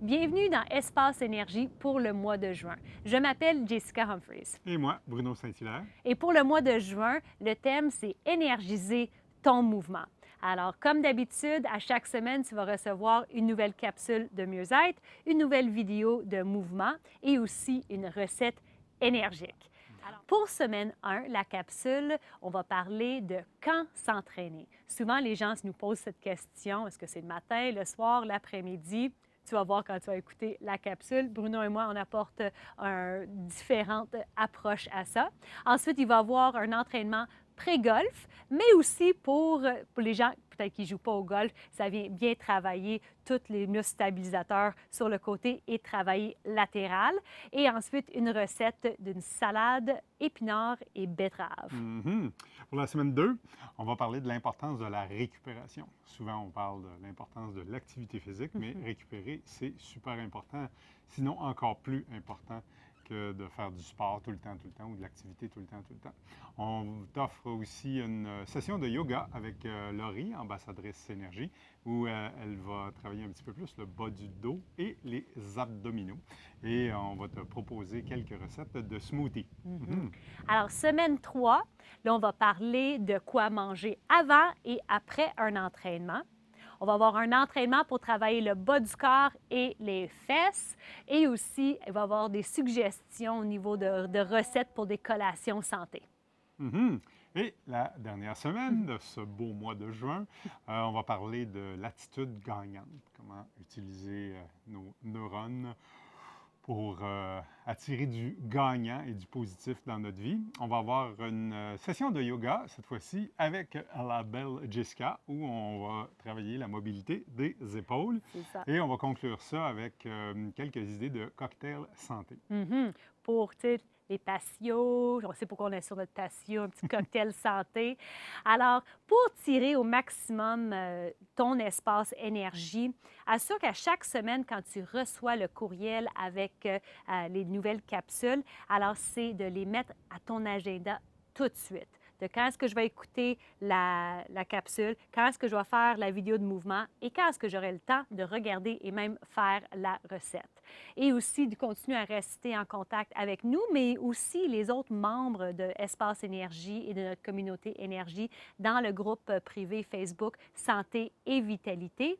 Bienvenue dans Espace Énergie pour le mois de juin. Je m'appelle Jessica Humphreys. Et moi, Bruno Saint-Hilaire. Et pour le mois de juin, le thème, c'est énergiser ton mouvement. Alors, comme d'habitude, à chaque semaine, tu vas recevoir une nouvelle capsule de mieux-être, une nouvelle vidéo de mouvement et aussi une recette énergique. Alors, pour semaine 1, la capsule, on va parler de quand s'entraîner. Souvent, les gens nous posent cette question, est-ce que c'est le matin, le soir, l'après-midi? Tu vas voir quand tu vas écouter la capsule. Bruno et moi, on apporte différentes approches à ça. Ensuite, il va y avoir un entraînement pré-golf, mais aussi pour les gens peut-être qui ne jouent pas au golf, ça vient bien travailler tous les muscles stabilisateurs sur le côté et travailler latéral. Et ensuite, une recette d'une salade épinards et betterave. Pour la semaine 2, on va parler de l'importance de la récupération. Souvent, on parle de l'importance de l'activité physique, mais récupérer, c'est super important, sinon encore plus important que de faire du sport tout le temps, ou de l'activité tout le temps. On t'offre aussi une session de yoga avec Laurie, ambassadrice énergie, où elle va travailler un petit peu plus le bas du dos et les abdominaux. Et on va te proposer quelques recettes de smoothie. Alors, semaine 3, là, on va parler de quoi manger avant et après un entraînement. On va avoir un entraînement pour travailler le bas du corps et les fesses. Et aussi, il va y avoir des suggestions au niveau de recettes pour des collations santé. Et la dernière semaine de ce beau mois de juin, on va parler de l'attitude gagnante. Comment utiliser nos neurones pour attirer du gagnant et du positif dans notre vie. On va avoir une session de yoga, cette fois-ci, avec la belle Jessica, où on va travailler la mobilité des épaules. C'est ça. Et on va conclure ça avec quelques idées de cocktail santé. Pour les patios, on sait pourquoi on est sur notre patio, un petit cocktail santé. Alors, pour tirer au maximum ton espace énergie, assure qu'à chaque semaine, quand tu reçois le courriel avec les nouvelles capsules, alors c'est de les mettre à ton agenda tout de suite. De quand est-ce que je vais écouter la capsule, quand est-ce que je vais faire la vidéo de mouvement et quand est-ce que j'aurai le temps de regarder et même faire la recette. Et aussi de continuer à rester en contact avec nous, mais aussi les autres membres de Espace Énergie et de notre communauté énergie dans le groupe privé Facebook Santé et Vitalité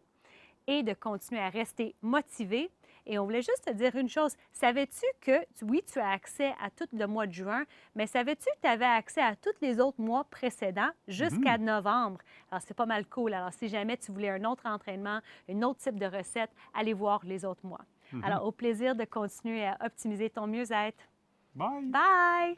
et de continuer à rester motivé. Et on voulait juste te dire une chose. Savais-tu que, oui, tu as accès à tout le mois de juin, mais savais-tu que tu avais accès à tous les autres mois précédents jusqu'à novembre? Alors, c'est pas mal cool. Alors, si jamais tu voulais un autre entraînement, un autre type de recette, allez voir les autres mois. Alors, au plaisir de continuer à optimiser ton mieux-être. Bye! Bye!